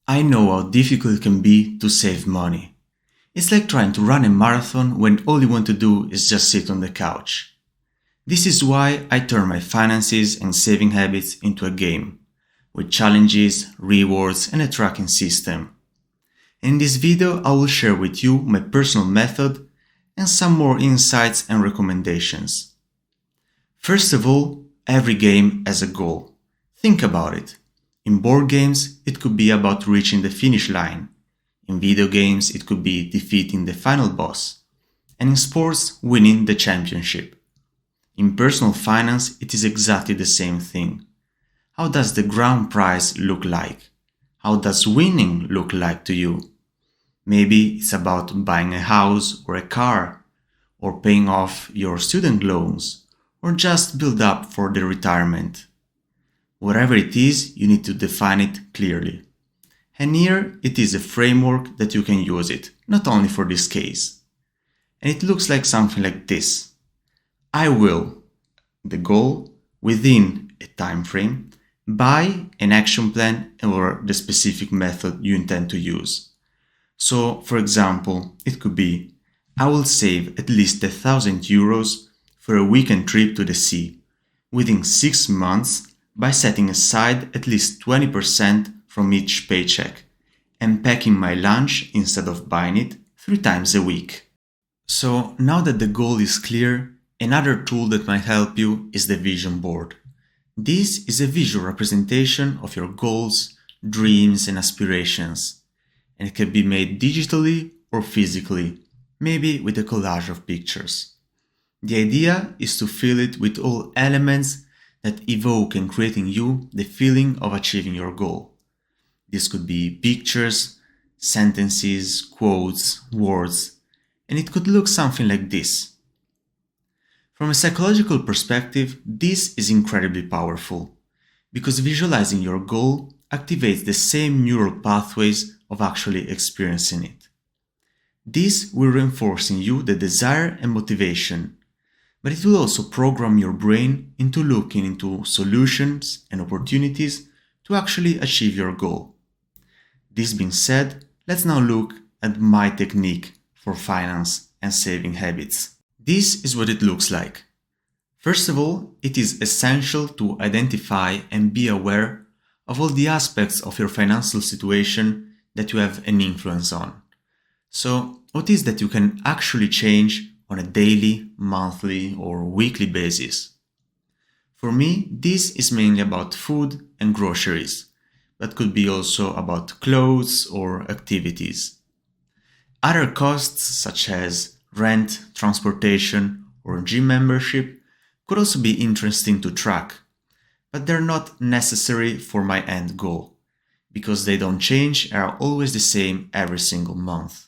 I know how difficult it can be to save money. It's like trying to run a marathon when all you want to do is just sit on the couch. This is why I turn my finances and saving habits into a game, with challenges, rewards, and a tracking system. In this video, I will share with you my personal method and some more insights and recommendations. First of all, every game has a goal. Think about it. In board games, it could be about reaching the finish line. In video games, it could be defeating the final boss. And in sports, winning the championship. In personal finance, it is exactly the same thing. How does the grand prize look like? How does winning look like to you? Maybe it's about buying a house or a car, or paying off your student loans, or just build up for the retirement. Whatever it is, you need to define it clearly. And here it is a framework that you can use it, not only for this case. And it looks like something like this. I will, the goal, within a time frame, buy an action plan or the specific method you intend to use. So, for example, it could be, I will save at least €1,000 for a weekend trip to the sea within 6 months by setting aside at least 20% from each paycheck and packing my lunch instead of buying it 3 times a week. So now that the goal is clear, another tool that might help you is the vision board. This is a visual representation of your goals, dreams, and aspirations, and it can be made digitally or physically, maybe with a collage of pictures. The idea is to fill it with all elements that evoke and create in you the feeling of achieving your goal. This could be pictures, sentences, quotes, words, and it could look something like this. From a psychological perspective, this is incredibly powerful, because visualizing your goal activates the same neural pathways of actually experiencing it. This will reinforce in you the desire and motivation, but it will also program your brain into looking into solutions and opportunities to actually achieve your goal. This being said, let's now look at my technique for finance and saving habits. This is what it looks like. First of all, it is essential to identify and be aware of all the aspects of your financial situation that you have an influence on. So, what is that you can actually change on a daily, monthly, or weekly basis? For me, this is mainly about food and groceries, but could be also about clothes or activities. Other costs such as rent, transportation, or gym membership could also be interesting to track, but they're not necessary for my end goal, because they don't change and are always the same every single month.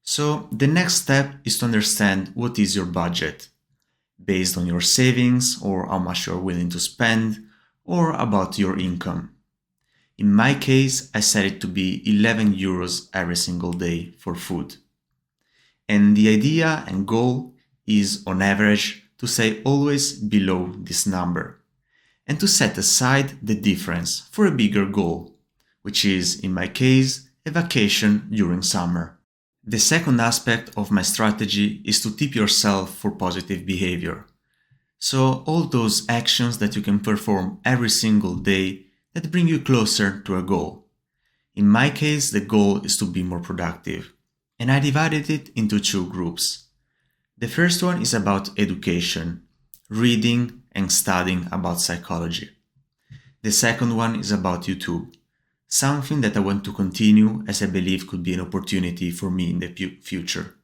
So the next step is to understand what is your budget, based on your savings or how much you're willing to spend, or about your income. In my case, I set it to be €11 every single day for food. And the idea and goal is, on average, to stay always below this number, and to set aside the difference for a bigger goal, which is, in my case, a vacation during summer. The second aspect of my strategy is to tip yourself for positive behavior. So all those actions that you can perform every single day that bring you closer to a goal. In my case, the goal is to be more productive, and I divided it into 2 groups. The first one is about education, reading and studying about psychology. The second one is about YouTube, something that I want to continue as I believe could be an opportunity for me in the future.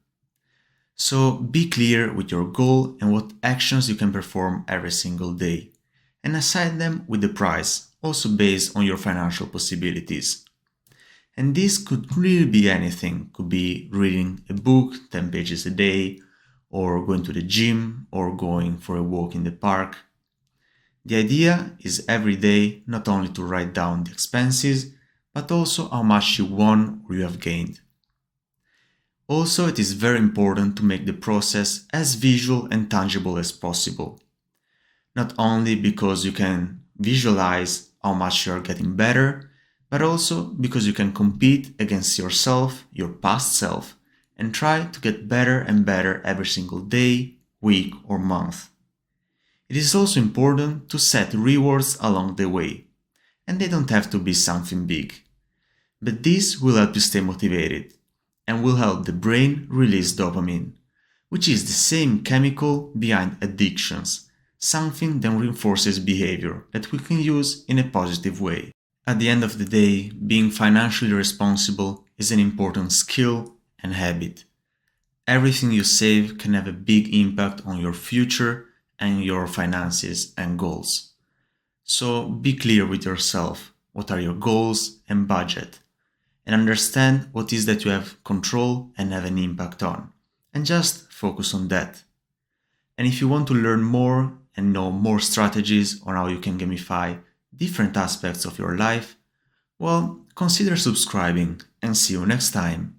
So be clear with your goal and what actions you can perform every single day, and assign them with the price, also based on your financial possibilities. And this could really be anything. Could be reading a book 10 pages a day, or going to the gym, or going for a walk in the park. The idea is every day not only to write down the expenses, but also how much you won or you have gained. Also, it is very important to make the process as visual and tangible as possible. Not only because you can visualize how much you are getting better, but also because you can compete against yourself, your past self, and try to get better and better every single day, week, or month. It is also important to set rewards along the way, and they don't have to be something big. But this will help you stay motivated and will help the brain release dopamine, which is the same chemical behind addictions, something that reinforces behavior that we can use in a positive way. At the end of the day, being financially responsible is an important skill and habit. Everything you save can have a big impact on your future and your finances and goals. So be clear with yourself. What are your goals and budget? And understand what is that you have control and have an impact on. And just focus on that. And if you want to learn more and know more strategies on how you can gamify different aspects of your life, well, consider subscribing and see you next time.